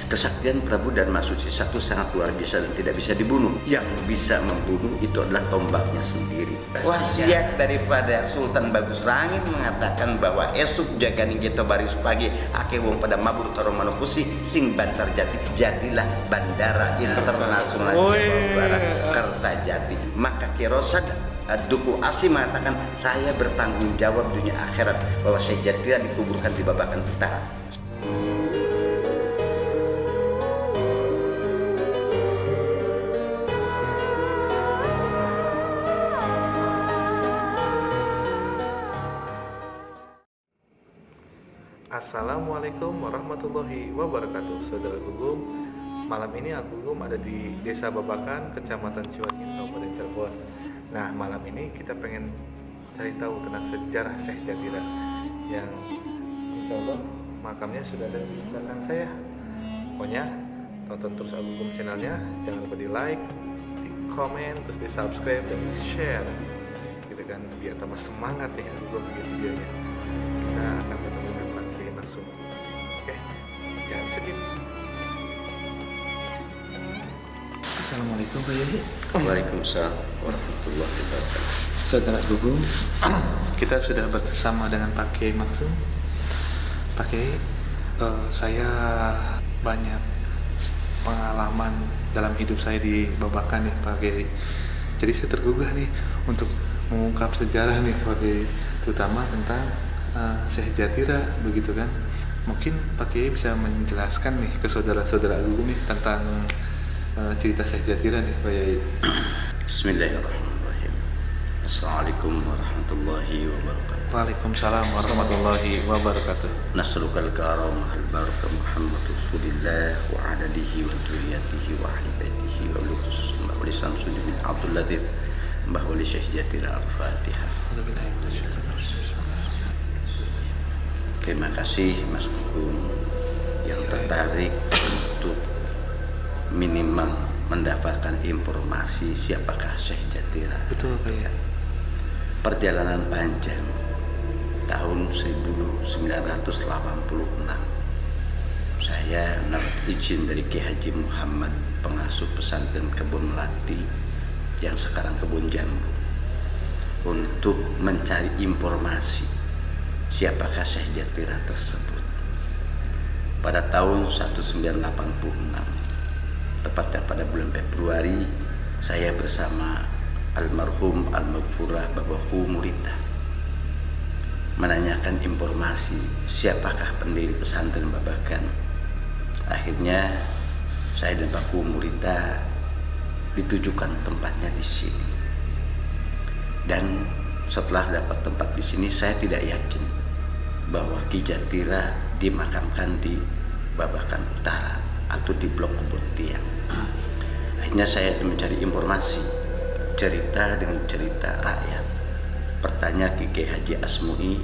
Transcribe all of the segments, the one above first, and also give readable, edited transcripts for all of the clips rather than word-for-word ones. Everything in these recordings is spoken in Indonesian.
Kesaktian Prabu Dharma Suci satu sangat luar biasa dan tidak bisa dibunuh. Yang bisa membunuh itu adalah tombaknya sendiri. Wasiat daripada Sultan Bagus Langit mengatakan bahwa esuk jagani kita baris pagi ake wong pada mabur karo manokusi sing bantar jati, jadilah bandara internasional Jawa Barat Kertajati. Maka Kirosan Duku Asi mengatakan saya bertanggung jawab dunia akhirat bahwa Syekh Jatira dikuburkan di Babakan Utara. Assalamualaikum warahmatullahi wabarakatuh. Saudara Gugum, malam ini aku Gugum ada di Desa Babakan, Kecamatan Ciwanyin, Kabupaten Cirebon. Nah, malam ini kita pengen cari tahu tentang sejarah Syekh Jatira yang insya Allah makamnya sudah ada di belakang saya. Pokoknya tonton terus aku Gugum channelnya, jangan lupa di like, di komen, terus di subscribe dan di share. Gitu kan, biar tambah semangat ya aku Gugum bikin videonya. Kita akan ketemu langsung. Oke, jangan sedih. Assalamualaikum Pak Yai. Waalaikumsalam warahmatullahi wabarakatuh. Saudara Gugum, Kita sudah bersama dengan Pak Kiai Maksum. Pak Kiai, saya banyak pengalaman dalam hidup saya di Babakan nih Pak Kiai. Jadi saya tergugah nih untuk mengungkap sejarah nih Pak Kiai, terutama tentang Syekh Jatira begitu kan. Mungkin Pak Kiai bisa menjelaskan nih ke saudara-saudara Gugum nih tentang cerita Syekh Jatira nih Pak Kiai. Bismillahirrahmanirrahim. Assalamualaikum warahmatullahi wabarakatuh. Waalaikumsalam warahmatullahi wabarakatuh. Nasrukal karamah al-barakah Muhammad Rasulillah wa adadihi wa duriyatihi wa ahli baitihi wa lukus Mbah Wali Samsudin bin Abdul Latif Mbah Wali Syekh Jatira Al-Fatihah. Terima kasih Mas Gugum yang tertarik untuk minimal mendapatkan informasi siapakah Syekh Jatira. Betul Pak Kiai. Perjalanan panjang tahun 1986 saya mendapat izin dari Ki Haji Muhammad, pengasuh pesantren Kebun Melati yang sekarang Kebun Jambu, untuk mencari informasi siapakah Syekh Jatira tersebut. Pada tahun 1986, tepatnya pada bulan Februari, saya bersama almarhum al-maghfurah Babahu Murita menanyakan informasi siapakah pendiri pesantren Babakan. Akhirnya saya dan Babahu Murita ditujukan tempatnya di sini. Dan setelah dapat tempat di sini, saya tidak yakin bahwa Ki Jatira dimakamkan di Babakan Utara atau di Blok Kebun Tiang. Akhirnya saya mencari informasi, cerita dengan cerita rakyat, bertanya ke Kiai Haji Asmui,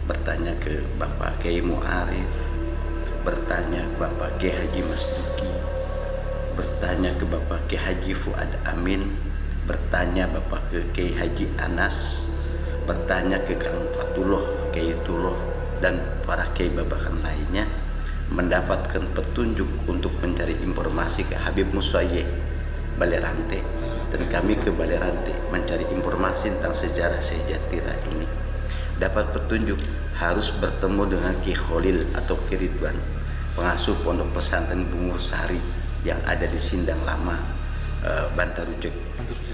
bertanya ke Bapak Kiai Mu'arif, bertanya ke Bapak Kiai Haji Masduki, bertanya ke Bapak Kiai Haji Fuad Amin, bertanya Bapak ke Kiai Haji Anas, bertanya ke Kang Fatullah, Kiai Tullah, dan para Kiai Babakan lainnya, mendapatkan petunjuk untuk mencari informasi ke Habib Musayyeh Balerante, dan kami ke Balerante mencari informasi tentang sejarah Syekh Jatira ini. Dapat petunjuk harus bertemu dengan Ki Khalil atau Ki Ridwan, pengasuh pondok pesantren Bungur Sari yang ada di Sindang Lama, Bantarujek.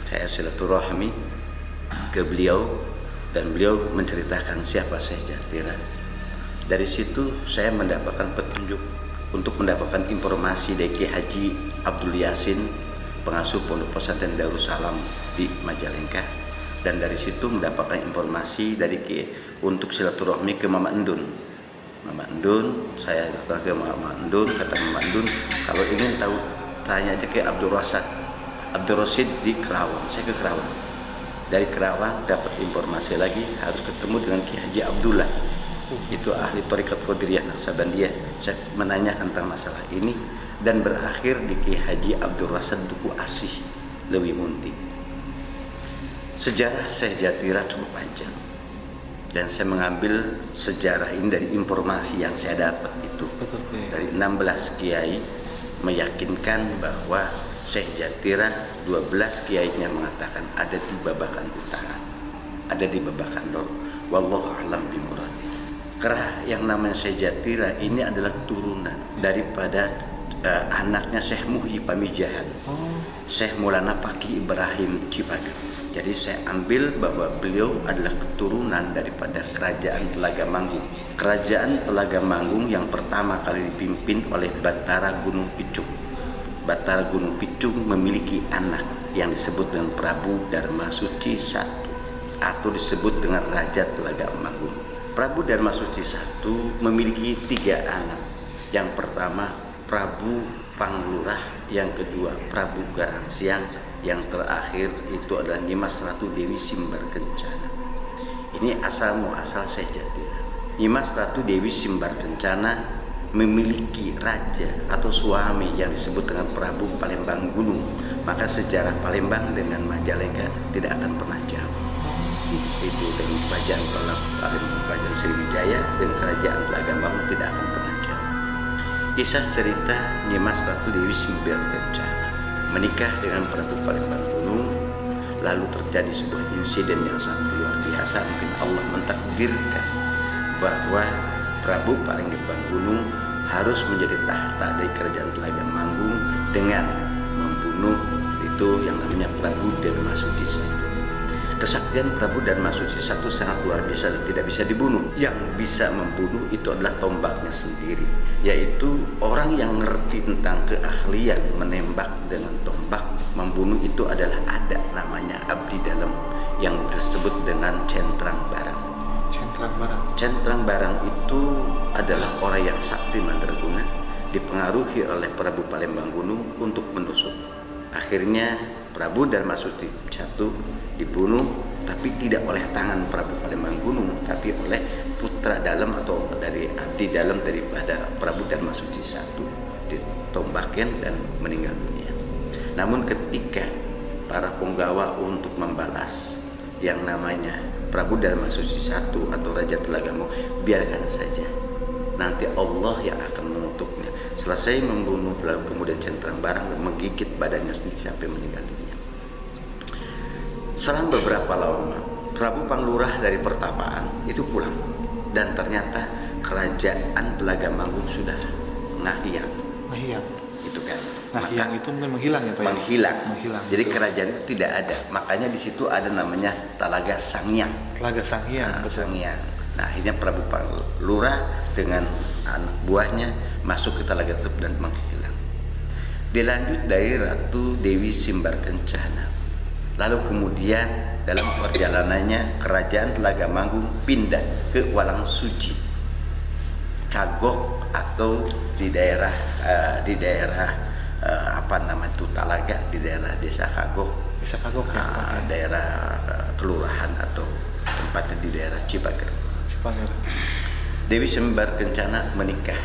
Saya silaturahmi ke beliau dan beliau menceritakan siapa Syekh Jatira. Dari situ saya mendapatkan petunjuk untuk mendapatkan informasi dari Ki Haji Abdul Yasin, pengasuh pondok pesantren Darussalam di Majalengka, dan dari situ mendapatkan informasi dari untuk silaturahmi ke Mama Endun. Mama Endun, saya datang ke Mama Endun, kata Mama Endun, kalau ingin tahu tanya aja ke Abdul Rasid di Kerawang. Saya ke Kerawang. Dari Kerawang dapat informasi lagi harus ketemu dengan Ki Haji Abdullah, itu ahli Thariqat Qadiriyah Naksabandiyah. Saya menanyakan tentang masalah ini dan berakhir di Ki Haji Abdul Rasad Duku Asih Lewi Munti. Sejarah Syekh Jatira cukup panjang dan saya mengambil sejarah ini dari informasi yang saya dapat itu. Dari 16 kiai meyakinkan bahwa Syekh Jatira 12 kiainya mengatakan ada di Babakan Utara, ada di Babakan Lor. Wallahu a'lam bimuradi. Karena yang namanya Syekh Jatira ini adalah keturunan daripada anaknya Syekh Muhyi Pamijahan, Syekh Maulana Fakih Ibrahim Cipager. Jadi saya ambil bahwa beliau adalah keturunan daripada Kerajaan Telaga Manggung. Kerajaan Telaga Manggung yang pertama kali dipimpin oleh Batara Gunung Picung. Batara Gunung Picung memiliki anak yang disebut dengan Prabu Dharma Suci I atau disebut dengan Raja Telaga Manggung. Prabu Dharma Suci I memiliki 3 anak. Yang pertama Prabu Panglurah, yang kedua Prabu Garangsiang, yang terakhir itu adalah Nyimas Ratu Dewi Simbar Kencana. Ini asal muasal Syekh Jatira. Nyimas Ratu Dewi Simbar Kencana memiliki raja atau suami yang disebut dengan Prabu Palembang Gunung. Maka sejarah Palembang dengan Majalengka tidak akan pernah jauh. Itu dengan kerajaan Palembang, kerajaan Sriwijaya dan kerajaan Telaga Manggung tidak akan pernah jauh. Kisah cerita Nyimas Ratu Dewi Simbar Kencana menikah dengan Prabu Palembang Gunung, lalu terjadi sebuah insiden yang sangat luar biasa. Mungkin Allah mentakdirkan bahwa Prabu Palembang Gunung harus menjadi tahta dari kerajaan Telaga Manggung dengan membunuh itu yang namanya Prabu Dharma Suci I. Kesaktian Prabu Dharma Suci I sangat luar biasa dan tidak bisa dibunuh. Yang bisa membunuh itu adalah tombaknya sendiri, yaitu orang yang ngerti tentang keahlian menembak dengan tombak membunuh itu adalah ada namanya abdi dalam yang disebut dengan centrang barang. Centrang barang itu adalah orang yang sakti mandraguna, dipengaruhi oleh Prabu Palembang Gunung untuk menusuk. Akhirnya Prabu Dharma Suci I dibunuh, tapi tidak oleh tangan Prabu Palembang Gunung, tapi oleh putra dalam atau dari abdi dalam daripada Prabu Dharma Suci I, ditombakin dan meninggal dunia. Namun ketika para penggawa untuk membalas yang namanya Prabu Dharma Suci I atau Raja Telaga Manggung, biarkan saja, nanti Allah yang akan mengutuknya. Selesai membunuh, lalu kemudian centrang barang dan menggigit badannya sendiri sampai meninggal dunia. Selang beberapa lama, Prabu Panglurah dari pertapaan itu pulang, dan ternyata kerajaan Telaga Manggung sudah ngahiang. Itu kan. Yang itu menghilang ya Pak? Menghilang. Jadi betul. kerajaan itu tidak ada. Makanya di situ ada namanya Talaga Sangyang. Sangyang. Nah, akhirnya Prabu Panglurah dengan anak buahnya masuk ke Talaga tersebut dan menghilang. Dilanjut dari Ratu Dewi Simbar Kencana. Lalu kemudian dalam perjalanannya kerajaan Telaga Manggung pindah ke Walang Suci, Kagok, atau di daerah apa nama itu Talaga, di daerah Desa Kagok ya, daerah kelurahan atau tempatnya di daerah Cipager. Dewi Simbar Kencana menikah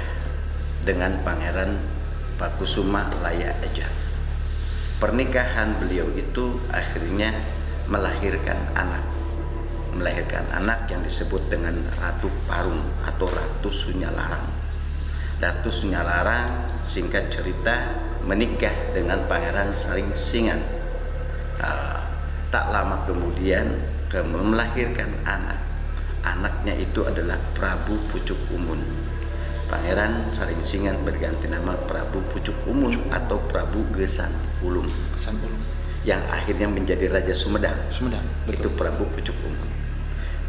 dengan Pangeran Pakusuma Laya Aja. Pernikahan beliau itu akhirnya melahirkan anak yang disebut dengan Ratu Parung atau Ratu Sunyalarang. Ratu Sunyalarang singkat cerita menikah dengan Pangeran Saling Singan. Tak lama kemudian melahirkan anaknya itu adalah Prabu Pucuk Umun. Pangeran Saling Singan berganti nama Prabu Pucuk Umun atau Prabu Gesan Ulung yang akhirnya menjadi Raja Sumedang. Itu Prabu Pucuk Umun.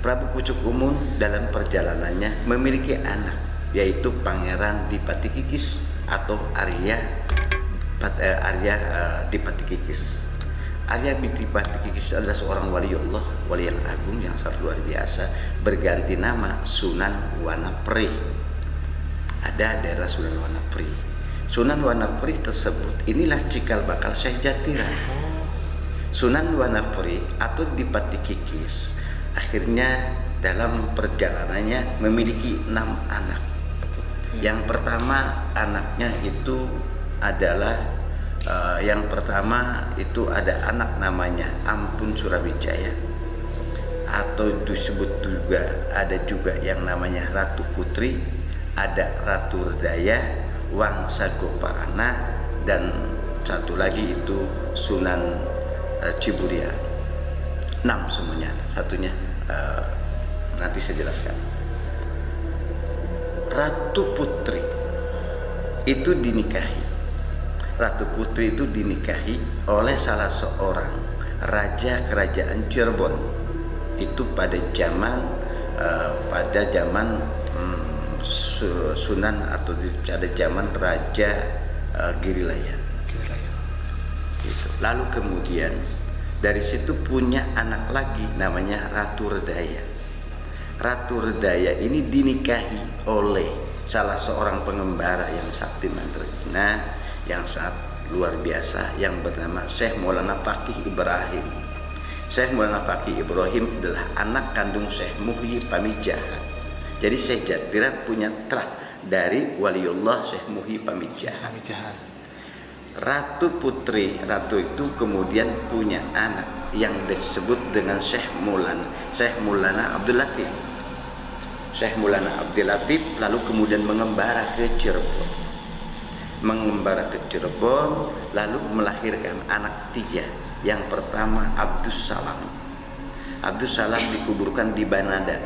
Prabu Pucuk Umun dalam perjalanannya memiliki anak, yaitu Pangeran Dipati Kikis atau Arya Dipati Kikis. Arya Dipati Kikis adalah seorang wali Allah, wali yang agung yang sangat luar biasa, berganti nama Sunan Wanapri. Ada daerah Sunan Wanapri. Sunan Wanapri tersebut inilah cikal bakal Syekh Jatira. Sunan Wanapri atau Dipati Kikis akhirnya dalam perjalanannya memiliki 6 anak. Yang pertama anaknya itu adalah ada anak namanya Ampun Surawijaya, atau disebut juga ada juga yang namanya Ratu Putri, ada Ratu Redaya, Wangsa Goparana, dan satu lagi itu Sunan Ciburia. 6 semuanya. Satunya nanti saya jelaskan. Ratu Putri itu dinikahi. Ratu Putri itu dinikahi oleh salah seorang raja kerajaan Cirebon. Itu pada zaman Sunan atau pada zaman Raja Girilaya. Gitu. Lalu kemudian dari situ punya anak lagi namanya Ratu Redaya. Ratu Redaya ini dinikahi oleh salah seorang pengembara yang sakti mandraguna yang sangat luar biasa yang bernama Syekh Maulana Faqih Ibrahim. Syekh Maulana Faqih Ibrahim adalah anak kandung Syekh Muhyi Pamijahan. Jadi Syekh Jatira punya trah dari waliullah Syekh Muhyi Pamijahan. Ratu Putri, ratu itu kemudian punya anak yang disebut dengan Syekh Maulana Abdul Latif. Syekh Maulana Abdul Latif lalu kemudian mengembara ke Cirebon. Lalu melahirkan anak 3. Yang pertama Abdus Salam. Abdus Salam dikuburkan di Banada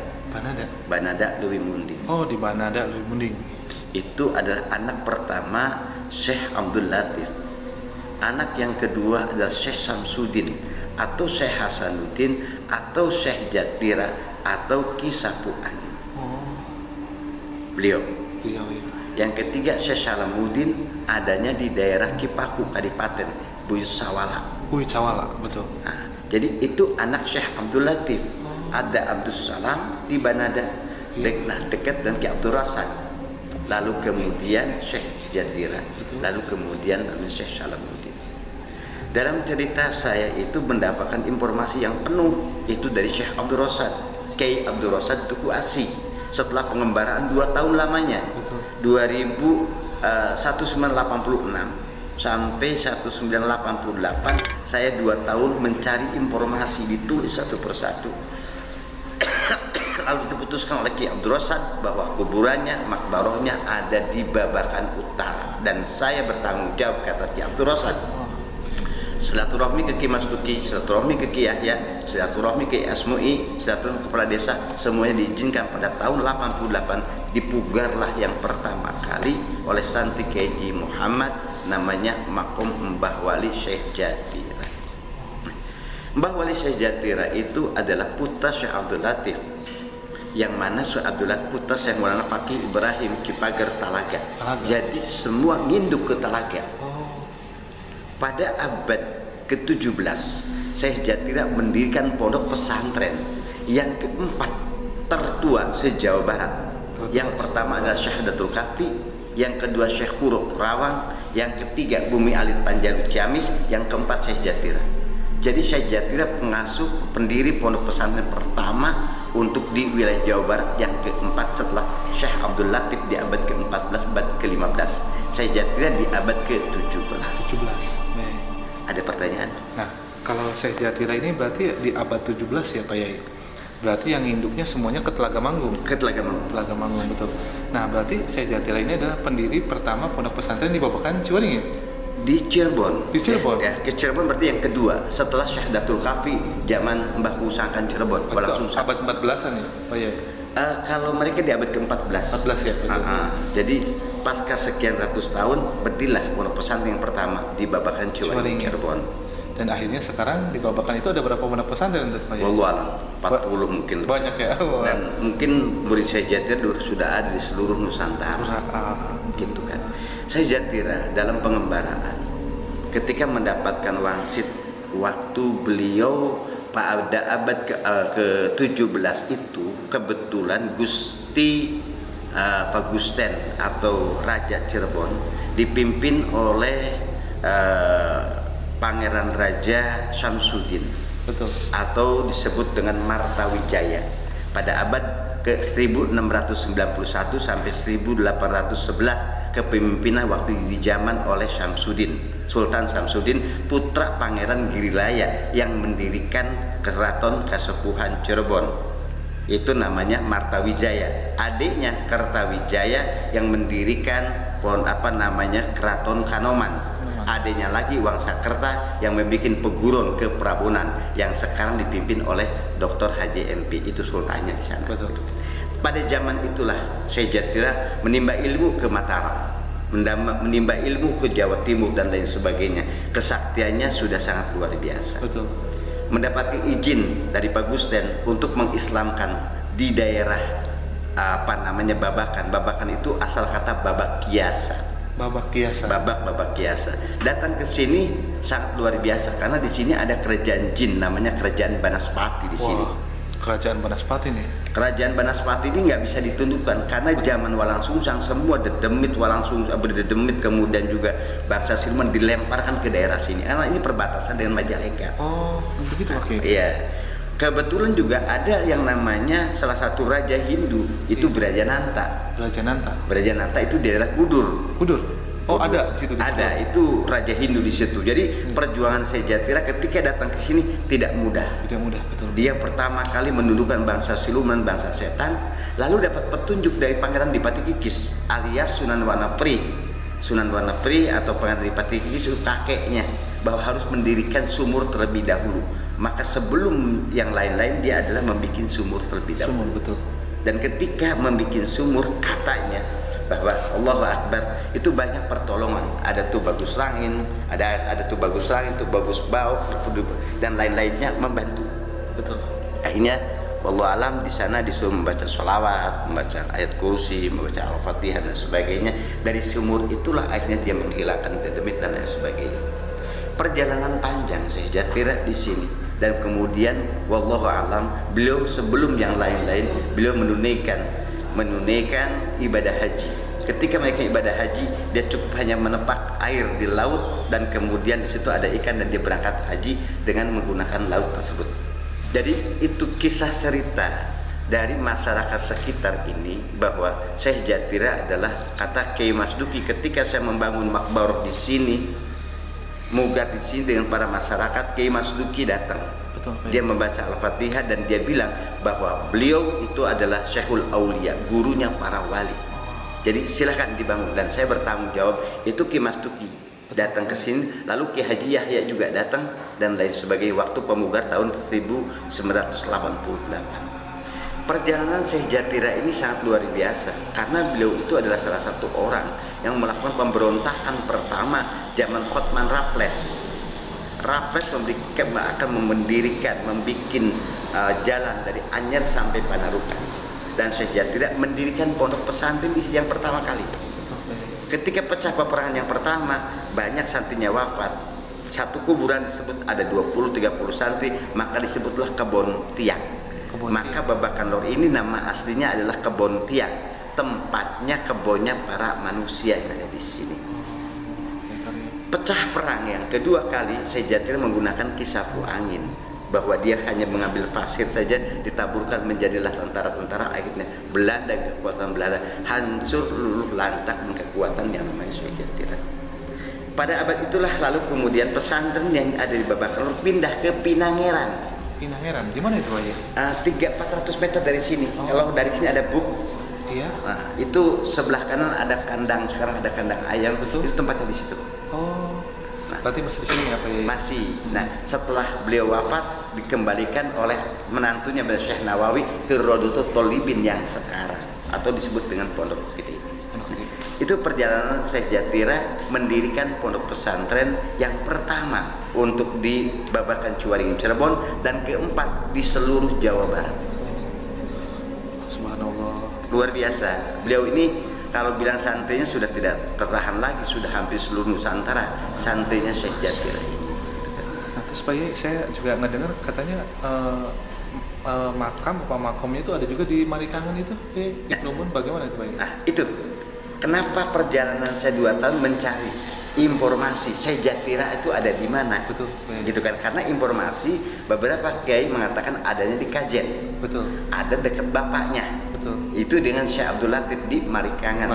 Lewi Munding. Oh, di Banada Lewi Munding. Itu adalah anak pertama Syekh Abdul Latif. Anak yang kedua adalah Syekh Samsudin atau Syekh Hasanuddin atau Syekh Jatira atau Ki Sapu Angin. Beliau. Ya. Yang ketiga Syekh Salamuddin adanya di daerah Cipaku, Kadipaten Buyut Sawala, betul. Nah, jadi itu anak Syekh Abdul Latif. Ada Abdus Salam di Banada, dekat dan Ki Abdul Rasad. Lalu kemudian Syekh Jatira, lalu kemudian Syekh Salamuddin. Dalam cerita saya itu mendapatkan informasi yang penuh itu dari Syekh Abdul Rasad, Kiai Abdul Rasad Tuku Asi. Setelah pengembaraan 2 tahun lamanya, 1986 sampai 1988 saya 2 tahun mencari informasi, ditulis satu persatu. Lalu diputuskan oleh Ki Abdul Rasad bahwa kuburannya, makbarohnya ada di Babakan Utara, dan saya bertanggung jawab, kata Ki Abdul Rasad. Silaturahmi ke Ki Mastuki, silaturahmi ke Ki Yahya, silaturahmi ke Asmu'i, silaturahmi ke kepala desa, semuanya diizinkan. Pada tahun 88 dipugarlah yang pertama kali oleh santri Kiai Muhammad, namanya makom Mbah Wali Syekh Jatira. Mbah Wali Syekh Jatira itu adalah putra Syekh Abdul Latif, yang mana Syekh Abdul Latif putra Syekh Maulana Faqih Ibrahim Cipager Talaga. Jadi semua nginduk ke Talaga. Pada abad ke-17 Syekh Jatira mendirikan pondok pesantren yang keempat tertua se-Jawa Barat. Yang pertama adalah Syahadatul Kafi, yang kedua Syekh Kuruk Rawang, yang ketiga Bumi Alit Panjalu Ciamis, yang keempat Syekh Jatira. Jadi Syekh Jatira pengasuh pendiri pondok pesantren pertama untuk di wilayah Jawa Barat, yang keempat setelah Syekh Abdul Latif di abad ke-14, abad ke-15. Syekh Jatira di abad ke-17. Ada pertanyaan? Nah, kalau Syekh Jatira ini berarti di abad 17 ya Pak Yai? Berarti yang induknya semuanya ke Telaga Manggung. Telaga Manggung, betul. Nah, berarti Syekh Jatira ini adalah pendiri pertama pondok pesantren di Babakan Ciwaring ya? Di Cirebon. Ya, ke Cirebon berarti yang kedua setelah Syahadatul Kafi zaman Mbah Kusangkan Cirebon. Abad 14-an ya Pak Yai? Kalau mereka di abad ke-14. 14 ya, betul. Jadi pasca sekian ratus tahun berdirilah pondok pesantren yang pertama di Babakan Ciwaring, Cirebon. Dan akhirnya sekarang di Babakan itu ada berapa pondok pesantren untuk Pak Yai? Wallahualam, 40 mungkin. Banyak ya. Dan mungkin murid Syekh Jatira sudah ada di seluruh Nusantara. Gitu kan. Syekh Jatira dalam pengembaraan ketika mendapatkan wangsit waktu beliau pada abad ke-17 itu kebetulan Gusti Pak Gusten atau Raja Cirebon dipimpin oleh Pangeran Raja Samsudin, betul, atau disebut dengan Martawijaya pada abad ke-1691 sampai 1811, kepemimpinan waktu di zaman oleh Samsudin, Sultan Samsudin, putra Pangeran Girilaya yang mendirikan Keraton Kasepuhan Cirebon. Itu namanya Martawijaya. Adiknya Kertawijaya yang mendirikan Keraton Kanoman. Adanya lagi Wangsakerta yang membuat peguron ke Prabonan yang sekarang dipimpin oleh Dr. Haji MP, itu sultannya di sana. Betul. Pada zaman itulah Syekh Jatira menimba ilmu ke Mataram, menimba ilmu ke Jawa Timur dan lain sebagainya. Kesaktiannya sudah sangat luar biasa. Betul. Mendapatkan izin dari Pak Gusten untuk mengislamkan di daerah Babakan. Babakan itu asal kata babak kiasa. Babak kiasa. Babak kiasa. Datang ke sini sangat luar biasa karena di sini ada kerajaan jin namanya kerajaan Banaspati di sini. Kerajaan Banaspati nih. Kerajaan Banaspati ini nggak bisa ditundukkan karena zaman Walang Sungsang semua dedemit dedemit, kemudian juga bangsa Silman dilemparkan ke daerah sini karena ini perbatasan dengan Majalengka. Oh, begitu. Oke. Iya. Kebetulan juga ada yang namanya salah satu raja Hindu itu Brajananta. Brajananta itu daerah Kudur. Oh, ada di situ. Ada, itu raja Hindu di situ. Jadi perjuangan Syekh Jatira ketika datang ke sini tidak mudah. Betul. Dia pertama kali mendudukan bangsa siluman, bangsa setan, lalu dapat petunjuk dari Pangeran Dipati Kikis alias Sunan Wanapri. Sunan Wanapri atau Pangeran Dipati Kikis itu kakeknya, bahwa harus mendirikan sumur terlebih dahulu. Maka sebelum yang lain-lain dia adalah membuat sumur terlebih dahulu. Betul. Dan ketika membuat sumur katanya bahwa Allahu Akbar itu banyak pertolongan. Ada tuh Bagus Rangin, ada tuh Bagus Rangin, tuh Bagus Bau dan lain-lainnya membantu. Betul. Akhirnya wallahu alam di sana disuruh membaca sholawat, membaca ayat kursi, membaca al-fatihah dan sebagainya. Dari sumur itulah akhirnya dia menghilangkan dedemit dan lain sebagainya. Perjalanan panjang Syekh Jatira di sini. Dan kemudian wallahu alam beliau sebelum yang lain-lain beliau menunaikan ibadah haji. Ketika mereka ibadah haji, dia cukup hanya menepak air di laut dan kemudian di situ ada ikan dan dia berangkat haji dengan menggunakan laut tersebut. Jadi itu kisah cerita dari masyarakat sekitar ini bahwa Syekh Jatira adalah kata Kiai Masduki ketika saya membangun makbarah di sini, mugar di sini dengan para masyarakat, Kiai Masduki datang. Dia membaca Al-Fatihah dan dia bilang bahwa beliau itu adalah Syekhul Aulia, gurunya para wali. Jadi silakan dibangun dan saya bertanggung jawab. Itu Kiai Masduki datang ke sini, lalu Kiai Haji Yahya juga datang dan lain sebagainya waktu pemugar tahun 1988. Perjalanan Syekh Jatira ini sangat luar biasa karena beliau itu adalah salah satu orang yang melakukan pemberontakan pertama zaman Hotman Raples. Raples akan membuat jalan dari Anyer sampai Panarukan dan Syekh Jatira mendirikan pondok pesantren di sini yang pertama kali. Ketika pecah peperangan yang pertama, banyak santrinya wafat. Satu kuburan disebut ada 20-30 santri, maka disebutlah Kebon Tiang. Maka Babakan Lor ini nama aslinya adalah Kebon Tiang, tempatnya kebunnya para manusia yang ada di sini. Pecah perang yang kedua kali Syekh Jatira menggunakan kisafu angin, bahwa dia hanya mengambil pasir saja ditaburkan menjadilah tentara-tentara. Akhirnya Belanda, kekuatan Belanda hancur luluh lantak dengan kekuatan yang namanya Syekh Jatira. Pada abad itulah lalu kemudian pesantren yang ada di Babakan pindah ke Pinangeran. Di mana itu Pak? 300-400 meter dari sini. Kalau dari sini ada buk. Iya. Nah, itu sebelah kanan ada kandang, sekarang ada kandang ayam. Betul. Itu tempatnya di situ. Oh. Nah, berarti masih di sini ya Pak? Masih. Nah, setelah beliau wafat dikembalikan oleh menantunya Syekh Nawawi ke Rodotul Tolibin yang sekarang atau disebut dengan Pondok Gede. Itu perjalanan Syekh Jatira mendirikan pondok pesantren yang pertama untuk di Babakan Ciwaringin Cirebon dan keempat di seluruh Jawa Barat. Subhanallah. Luar biasa. Beliau ini kalau bilang santrinya sudah tidak tertahan lagi, sudah hampir seluruh Nusantara santrinya Syekh Jatira. Nah, terus Pak Yai, saya juga ngedengar katanya makamnya itu ada juga di Marikangan itu, di Plumbon. Bagaimana itu Pak Yai? Nah, itu kenapa perjalanan saya 2 tahun mencari informasi Syekh Jatira itu ada di mana. Betul. Gitu kan, karena informasi beberapa kiai mengatakan adanya di Kajen. Betul. Ada dekat bapaknya. Betul. Itu dengan Syekh Abdul Latif di Marikangan.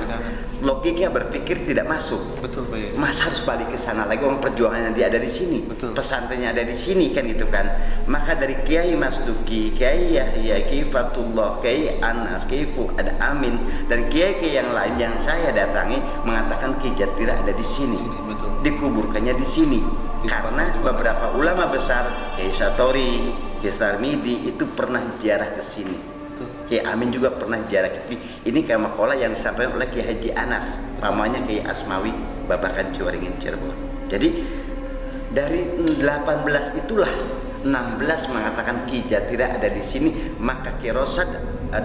Logiknya berpikir tidak masuk. Betul, Pak. Mas harus balik ke sana lagi, orang perjuangannya dia ada di sini. Betul. Pesantrennya ada di sini kan gitu kan. Maka dari Kiai Masduki, Kiai Yahya, Kiai Fatullah, Kiai Anas, Kiai Fuad Amin dan kiai-kiai yang lain yang saya datangi mengatakan Kiai Jatira ada di sini. Betul. dikuburkannya di sini. Karena beberapa ulama besar, Kiai Satori, Kiai Sarmidi itu pernah ziarah ke sini. Kiai Amin juga pernah ziarah ke sini. Ini kayak makalah yang disampaikan oleh Kiai Haji Anas, pamannya Kiai Asmawi, Babakan Ciwaringin Cirebon. Jadi dari 18 itulah 16 mengatakan Ki Jatira ada di sini, maka Ki Rosad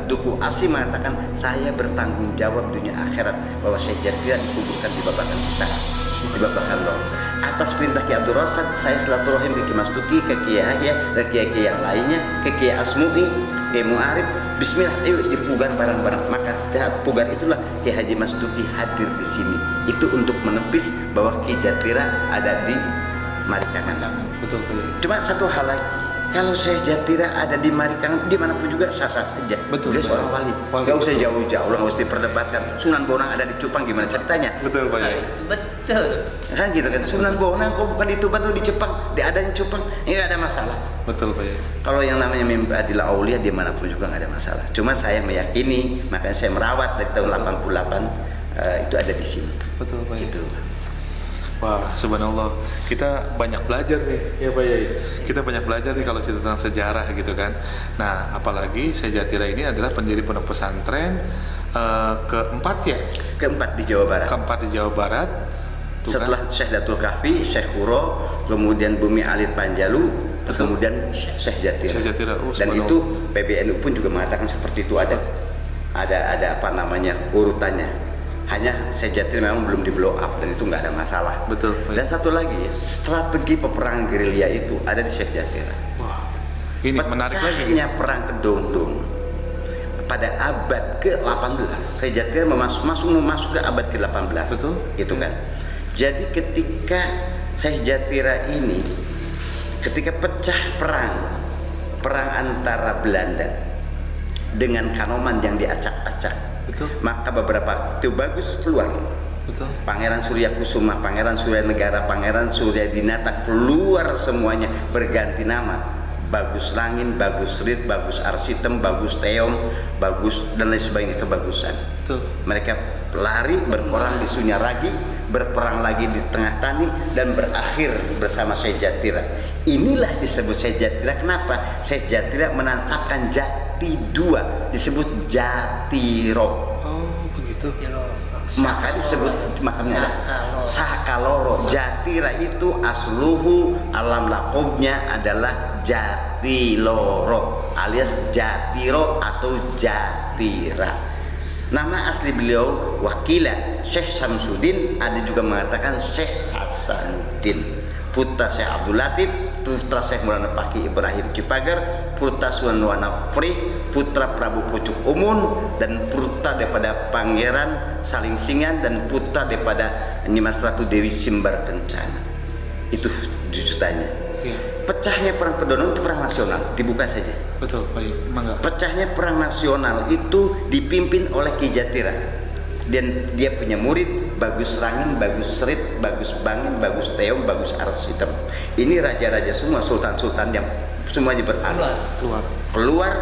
Duku Asi mengatakan saya bertanggung jawab dunia akhirat bahwa Syekh Jatira dikuburkan di Babakan kita, di Babakan Loh. Atas perintah Ki Abdul Rosad, saya silaturahim ke Ki Mas Tuki, ke Ki Yahya, dan Kiai yang lainnya, ke Ki Asmui, Ki Mu'arif. Bismillah, ayo dipugar barang-barang. Maka setiap pugar itulah Ki Haji Mas Tuki hadir di sini. Itu untuk menepis bahwa Ki Jatira ada di Marikangan. Betul. Cuma satu hal lagi, kalau Syekh Jatira ada di Marikangan, dimanapun juga sah-sah saja. Betul. Dia seorang wali. Gak usah jauh-jauh, nggak usah diperdebatkan. Sunan Bonang ada di Cupang, gimana ceritanya? Betul Pak Yai. Betul. Kan gitu kan, Sunan Bonang kok bukan di Tuban tuh di Jepang, ada di Cupang, nggak ada masalah. Betul Pak Yai. Kalau yang namanya mimpi Adillah Aulia dimanapun juga nggak ada masalah. Cuma saya meyakini, makanya saya merawat dari tahun 88 itu ada di sini. Betul Pak Yai. Itu. Wah, subhanallah. Kita banyak belajar nih, ya Pak Yai. Kita banyak belajar nih kalau cerita tentang sejarah gitu kan. Nah, apalagi Syekh Jatira ini adalah pendiri pondok pesantren keempat ya? Keempat di Jawa Barat. Keempat di Jawa Barat. Tuh Setelah kan? Syekh Datul Kahfi, Syekh Huro, kemudian Bumi Alit Panjalu, kemudian Syekh Jatira. Syekh Jatira. Oh, Dan subhanallah. itu PBNU pun juga mengatakan seperti itu, ada apa namanya urutannya. Hanya Syekh Jatira memang belum di blow up dan itu nggak ada masalah. Betul. Pak Yai. Dan satu lagi, strategi peperangan gerilya itu ada di Syekh Jatira. Wah, ini menarik lagi. Pecahnya perang Kedongdong pada abad ke-18, Syekh Jatira masuk ke abad ke-18. Betul. Gitu kan. Jadi ketika Syekh Jatira ini ketika pecah perang antara Belanda dengan Kanoman yang diacak-acak, Betul. maka beberapa itu bagus keluar. Betul. Pangeran Surya Kusuma, Pangeran Surya Negara, Pangeran Surya Dinata keluar semuanya berganti nama. Bagus Langin, Bagus Rit, Bagus Arsitem, Bagus Teong, Bagus dan lain sebagainya kebagusan. Betul. Mereka lari berperang di Sunyaragi, berperang lagi di Tengah Tani dan berakhir bersama Syekh Jatira. Inilah disebut Syekh Jatira. Kenapa? Syekh Jatira menancapkan jati dua, disebut Jatiro. Oh, begitu. Maka disebut makanya Sakaloro. Jatira itu asluhu alam lakobnya adalah Jatiloro alias Jatiro atau Jatira. Nama asli beliau Wakila Syekh Samsudin, ada juga mengatakan Syekh Hasanuddin, putra Syekh Abdul Latif, putra Syekh Maulana Paki Ibrahim Cipagar, putra Sunan Wana Fri, putra Prabu Pucuk Umun, dan putra daripada Pangeran Saling Singan, dan putra daripada Nyimas Ratu Dewi Simbar Kencana. Itu jujutannya. Iya. Pecahnya perang Kedondong itu perang nasional, dibuka saja. Betul, Pak Yai. Mangga. Pecahnya perang nasional itu dipimpin oleh Ki Jatira, dan dia punya murid Bagus Rangin, Bagus Serit, Bagus Bangin, Bagus Teong, Bagus Arsitem. Ini raja-raja semua, sultan-sultan yang semuanya berada keluar.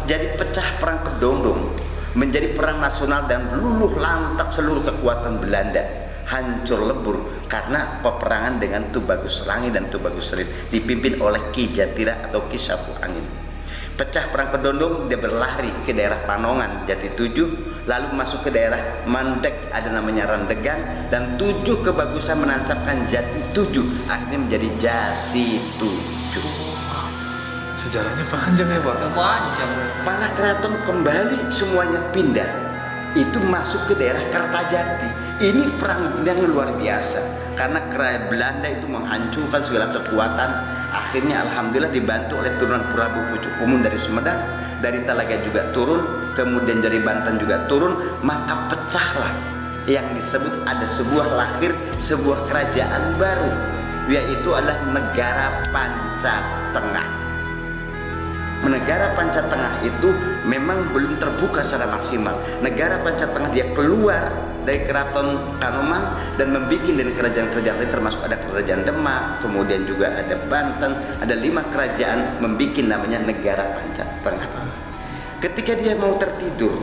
Jadi pecah perang Kedondong menjadi perang nasional dan luluh lantak seluruh kekuatan Belanda, hancur lebur karena peperangan dengan Tu Bagus Rangin dan Tu Bagus Serit dipimpin oleh Ki Jatira atau Ki Sapu Angin. Pecah perang Kedondong, dia berlari ke daerah Panongan, Jati 7, lalu masuk ke daerah Mandek, ada namanya Randegan, dan 7 kebagusan menancapkan Jati 7, akhirnya menjadi Jati 7. Sejarahnya panjang ya Pak. Panjang. Para keraton kembali semuanya pindah, itu masuk ke daerah Kertajati. Ini perang yang luar biasa karena kerajaan Belanda itu menghancurkan segala kekuatan. Akhirnya alhamdulillah dibantu oleh turunan Prabu Pucuk Umun dari Sumedang, dari Talaga juga turun, kemudian dari Banten juga turun, maka pecahlah yang disebut ada sebuah lahir sebuah kerajaan baru, yaitu adalah negara Pancatengah. Negara Pancatengah itu memang belum terbuka secara maksimal. Negara Pancatengah dia keluar dari keraton Kanoman dan membuat dan kerajaan-kerajaan lain, termasuk ada kerajaan Demak, kemudian juga ada Banten, ada 5 kerajaan membuat namanya negara Pancatengah. Ketika dia mau tertidur,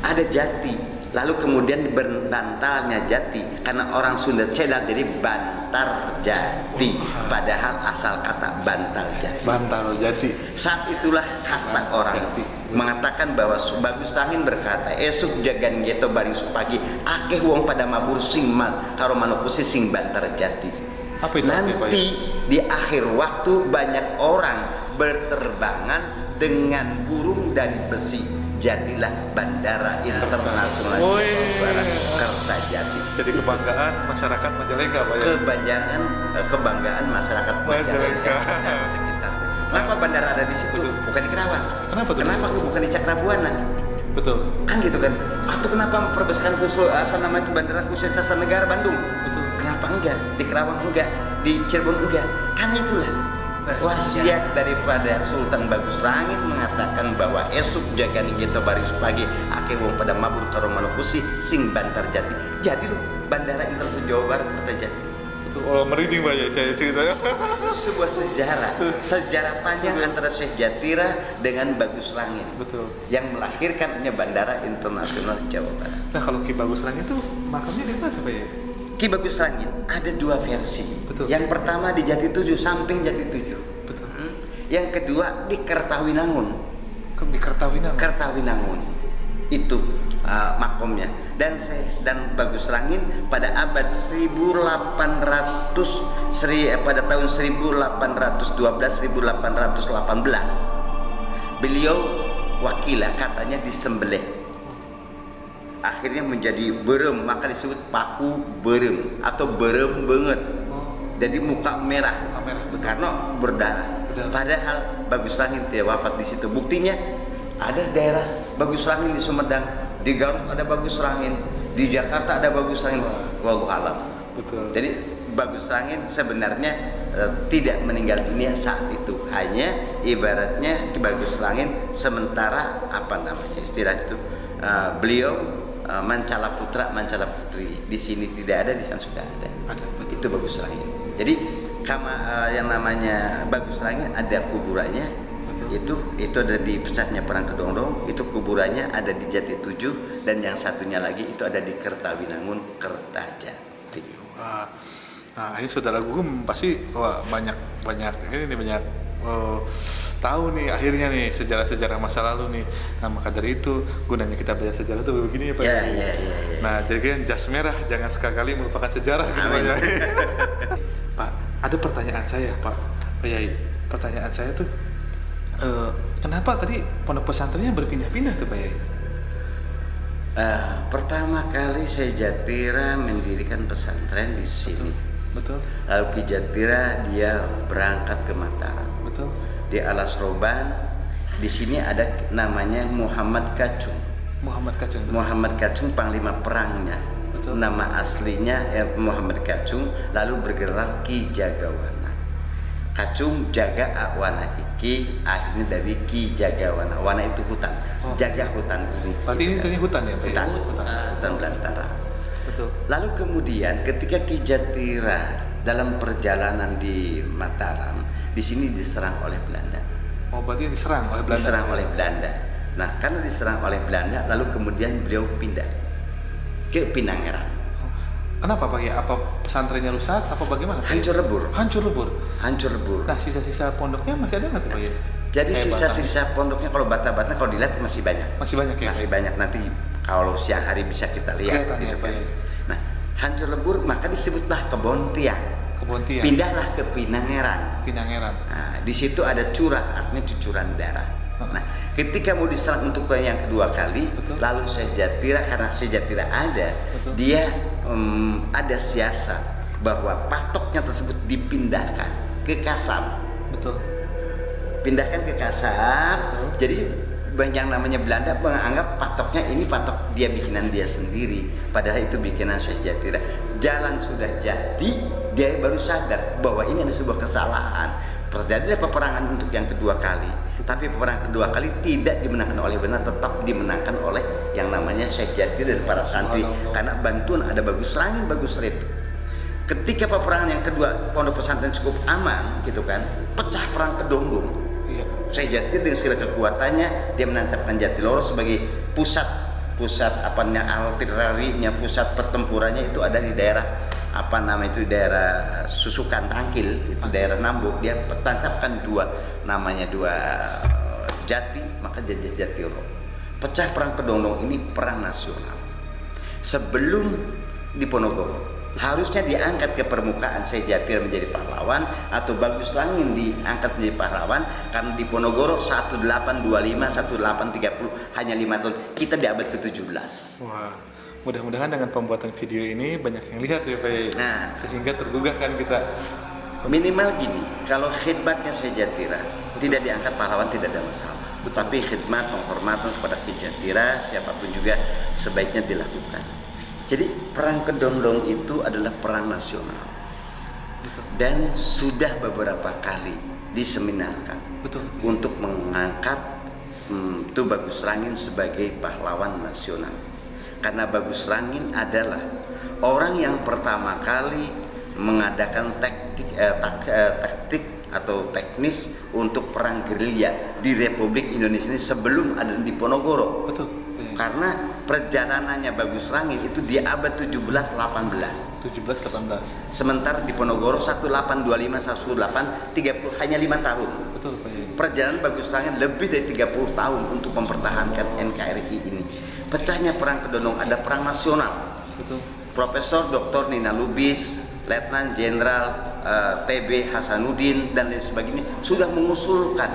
ada Jati lalu kemudian berbantalnya Jati karena orang Sunda Cedal jadi Bantar Jati, padahal asal kata Bantal Jati. Bantal Jati. Saat itulah kata orang mengatakan bahwa Bagus Rangin berkata, esuk jagan geto baring supagi akeh wong pada mabur sing karo manukusi sing Bantar Jati. Apa itu? Nanti di akhir waktu banyak orang berterbangan dengan burung dan besi, jadilah Bandara Internasional Kertajati. Jadi kebanggaan masyarakat Majalengka, Pak ya? Kebanggaan masyarakat Majalengka dan sekitar. Kenapa bandara ada di situ? Bukan di Kerawang. Kenapa tuh? Kenapa bukan di Cakrabuana? Betul. Kan gitu kan? Atau kenapa memperbesarkan bandara khusus Sasa Negara Bandung? Betul. Kenapa enggak? Di Kerawang enggak? Di Cirebon enggak? Kan itulah wasiat daripada Sultan Bagus Rangin mengatakan bahwa esuk jagani kita baris pagi akeh wong pada mabur karo manukusi sing Bantar Jati. Jadi loh Bandara Internasional Jawa Barat kata Jati. Oh, merinding Pak ya saya ceritanya. Itu sebuah sejarah panjang antara Syekh Jatira dengan Bagus Rangin. Betul. Yang melahirkannya Bandara Internasional Jawa Barat. Nah, kalau Ki Bagus Rangin itu makamnya di mana Pak ya? Ki Bagus Rangin ada dua versi. Betul. Yang pertama di Jati 7, samping Jati 7. Betul. Yang kedua di Kertawinangun. Di Kertawinangun. Kertawinangun itu makomnya. Dan Bagus Rangin pada abad 1800 pada tahun 1812-1818 beliau wakilah katanya disembelih. Akhirnya menjadi berem, maka disebut paku berem atau berem banget. Jadi muka merah, karena berdarah. Padahal Bagus Rangin tidak wafat di situ. Buktinya ada daerah Bagus Rangin di Sumedang, di Garut ada Bagus Rangin, di Jakarta ada Bagus Rangin. Wallahu alam. Betul. Jadi Bagus Rangin sebenarnya tidak meninggal dunia saat itu. Hanya ibaratnya Bagus Rangin sementara istilah itu beliau Mancala Putra, Mancala Putri. Di sini tidak ada, di sana sudah ada. Itu Bagus Rangin. Jadi yang namanya Bagus Rangin ada kuburannya. Itu ada di pusatnya Perang Kedondong. Itu kuburannya ada di Jati 7 dan yang satunya lagi itu ada di Kertawinangun Kertajati. Nah, ini saudara Gugum pasti banyak tahu nih akhirnya nih sejarah-sejarah masa lalu nih. Nah, maka dari itu gunanya kita belajar sejarah itu begini ya Pak. Ya. Nah, jadi kan jas merah jangan sekali-kali melupakan sejarah gitu Pak Yai. Pak, ada pertanyaan saya Pak Yai. Pertanyaan saya tuh kenapa tadi pondok pesantrennya berpindah-pindah tuh Pak Yai? Pertama kali saya Jatira mendirikan pesantren di sini. Betul. Lalu Ki Jatira dia berangkat ke Mataram. Betul. Di Alas Roban, di sini ada namanya Muhammad Kacung. Muhammad Kacung panglima perangnya. Betul. Nama aslinya Muhammad Kacung, lalu bergelar Ki Jagawana. Kacung jaga awana iki, akhirnya dari Ki Jagawana. Wana itu hutan. Jaga hutan ini. Berarti ini hutan ya Pak? Hutan belantara. Betul. Lalu kemudian ketika Ki Jatira dalam perjalanan di Mataram, di sini diserang oleh Belanda. Oh, berarti diserang oleh Belanda. Diserang oleh Belanda. Nah, karena diserang oleh Belanda, lalu kemudian beliau pindah ke Pinangeran. Kenapa Pak ya? Apa pesantrennya rusak? Apa bagaimana? Hancur lebur. Hancur lebur. Nah, sisa-sisa pondoknya masih ada nggak tuh Pak ya? Jadi sisa-sisa pondoknya kalau bata-bata kalau dilihat masih banyak. Masih banyak ya? Masih banyak. Nanti kalau siang hari bisa kita lihat. Gitu kan. Nah, hancur lebur maka disebutlah Kebon Tiang. Pindahlah ke Pinangeran. Nah, di situ ada curah, artinya cucuran darah. Nah, ketika mau diserang untuk yang kedua kali, lalu Syekh Jatira, karena Syekh Jatira ada, dia ada siasat bahwa patoknya tersebut dipindahkan ke Kasab. Betul. Pindahkan ke Kasab. Jadi yang namanya Belanda menganggap patoknya ini patok dia bikinan dia sendiri, padahal itu bikinan Syekh Jatira. Jalan sudah jadi, dia baru sadar bahwa ini ada sebuah kesalahan. Terjadi peperangan untuk yang kedua kali, tapi peperangan kedua kali tidak dimenangkan oleh Belanda, tetap dimenangkan oleh yang namanya Syekh Jatira dan para santri, karena bantuan ada Bagus Rangin, Bagus Red. Ketika peperangan yang kedua pondok pesantren cukup aman, gitu kan, pecah perang Kedondong. Syekh Jatira dengan segala kekuatannya dia menancapkan Jatiloro sebagai pusat pusat artilerinya, pusat pertempurannya itu ada di daerah itu daerah Susukan Tangkil, itu daerah Nambo. Dia tancapkan dua Jati, maka jadi Jatiro. Pecah perang Kedondong ini perang nasional. Sebelum Diponegoro harusnya diangkat ke permukaan Syekh Jatira menjadi pahlawan, atau Bagus Langin diangkat menjadi pahlawan, karena Diponegoro 1825 1830 hanya 5 tahun. Kita di abad ke-17. Wah, mudah-mudahan dengan pembuatan video ini banyak yang lihat ya Pak Yai. Nah, sehingga tergugah kan kita. Minimal gini, kalau khidmatnya Syekh Jatira tidak diangkat pahlawan tidak ada masalah. Tapi khidmat penghormatan kepada Syekh Jatira siapapun juga sebaiknya dilakukan. Jadi perang Kedondong itu adalah perang nasional dan sudah beberapa kali diseminarkan untuk mengangkat Tu Bagus Rangin sebagai pahlawan nasional. Karena Bagus Rangin adalah orang yang pertama kali mengadakan taktik atau teknis untuk perang gerilya di Republik Indonesia ini sebelum ada Diponegoro. Betul. Karena perjalanannya Bagus Rangin itu di abad 17-18. Sementara Diponegoro 1825 1830 hanya 5 tahun. Betul, Pak Yai. Perjalanan Bagus Rangin lebih dari 30 tahun untuk mempertahankan NKRI ini. Pecahnya perang Kedondong ada perang nasional. Betul. Profesor Dr. Nina Lubis, Letnan Jenderal TB Hasanuddin dan lain sebagainya sudah mengusulkan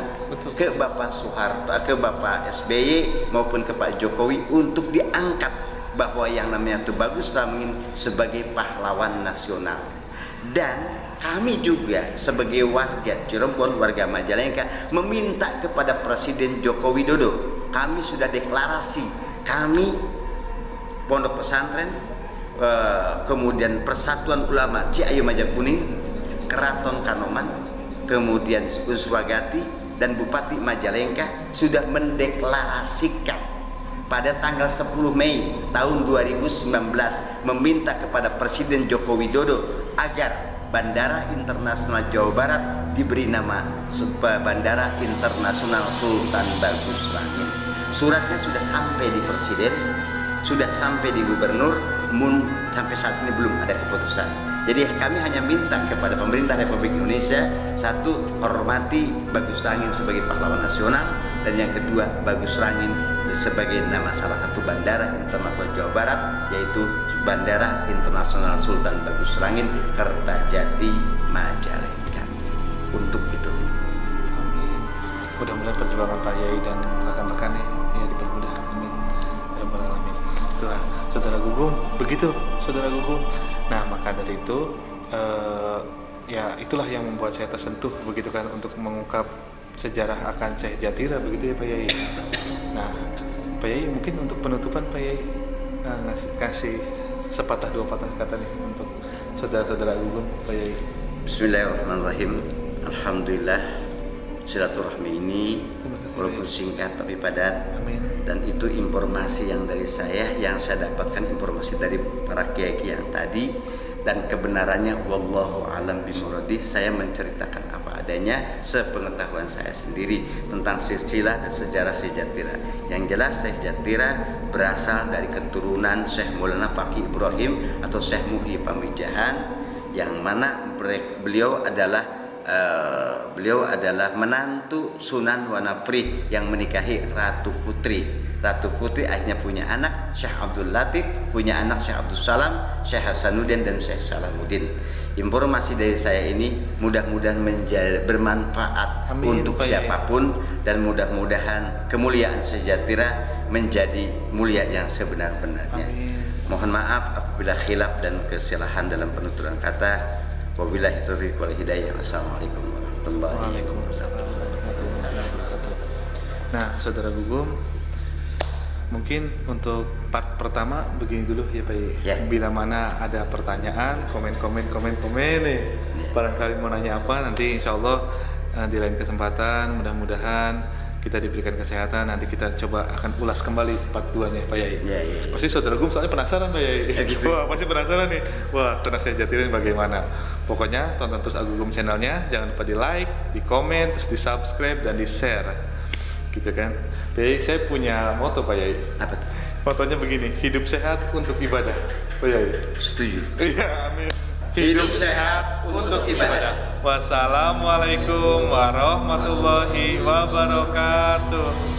ke Bapak Soeharto, ke Bapak SBY maupun ke Pak Jokowi untuk diangkat bahwa yang namanya Tu Bagus Rangin sebagai pahlawan nasional. Dan kami juga sebagai warga Cirebon, warga Majalengka meminta kepada Presiden Joko Widodo. Kami sudah deklarasi, kami Pondok Pesantren, kemudian Persatuan Ulama Ciayu Majakuning, Keraton Kanoman, kemudian Uswagati dan Bupati Majalengka sudah mendeklarasikan pada tanggal 10 Mei tahun 2019 meminta kepada Presiden Joko Widodo agar Bandara Internasional Jawa Barat diberi nama Bandara Internasional Sultan Bagus Rangin. Suratnya sudah sampai di Presiden, sudah sampai di Gubernur, namun sampai saat ini belum ada keputusan. Jadi kami hanya minta kepada pemerintah Republik Indonesia, satu, hormati Bagus Rangin sebagai pahlawan nasional, dan yang kedua, Bagus Rangin sebagai nama salah satu bandara internasional Jawa Barat, yaitu Bandara Internasional Sultan Bagus Rangin Kertajati Majalengka. Untuk itu. Amin. Mudah-mudahan perjuangan Pak Yai dan rekan-rekan ya dipermudah. Amin. Ya Rabbal Alamin. Itulah Saudara Gugum, begitu Saudara Gugum. Nah, maka dari itu ya itulah yang membuat saya tersentuh begitu kan, untuk mengungkap sejarah akan Syekh Jatira begitu ya Pak Yai. Nah, Pak Yai mungkin untuk penutupan Pak Yai kasih sepatah dua patah kata nih untuk saudara-saudara Gugum Pak Yai. Bismillahirrahmanirrahim. Alhamdulillah silaturahmi ini walaupun singkat tapi padat. Amin. Dan itu informasi yang dari saya, yang saya dapatkan informasi dari para kiai yang tadi, dan kebenarannya wallahu alam bimuradi. Saya menceritakan apa adanya sepengetahuan saya sendiri tentang silsilah dan sejarah Syekh Jatira. Yang jelas Syekh Jatira berasal dari keturunan Syekh Maulana Faqih Ibrahim atau Syekh Muhyi Pamijahan, yang mana beliau adalah menantu Sunan Wanafri yang menikahi Ratu Putri. Ratu Putri akhirnya punya anak Syekh Abdul Latif, punya anak Syekh Abdul Salam, Syekh Hasanuddin dan Syekh Salahuddin. Informasi dari saya ini mudah-mudahan bermanfaat untuk siapapun, dan mudah-mudahan kemuliaan Syekh Jatira menjadi mulia yang sebenar-benarnya. Mohon maaf apabila khilaf dan kesalahan dalam penuturan kata. Wabillahi taufiq wal hidayah. Assalamualaikum warahmatullahi wabarakatuh. Nah, Saudara Gugum, mungkin untuk part pertama begini dulu ya Pak. Ya. Bila mana ada pertanyaan, komen nih. Barangkali mau nanya apa, nanti insya Allah di lain kesempatan mudah-mudahan kita diberikan kesehatan, nanti kita coba akan ulas kembali part 2-nya Pak Yai. Ya. Pasti Saudara Gugum soalnya penasaran Pak Yai. Ya, gitu. Wah, pasti penasaran nih. Wah, tentang Syekh Jatira ini bagaimana? Pokoknya tonton terus Agugum channelnya, jangan lupa di like, di komen, terus di subscribe dan di share. gitu kan. Pak Yai, saya punya moto Pak Yai. Apa tuh? Motonya begini, hidup sehat untuk ibadah. Pak Yai. Setuju. Iya, amin. Hidup sehat untuk ibadah. Wassalamualaikum warahmatullahi wabarakatuh.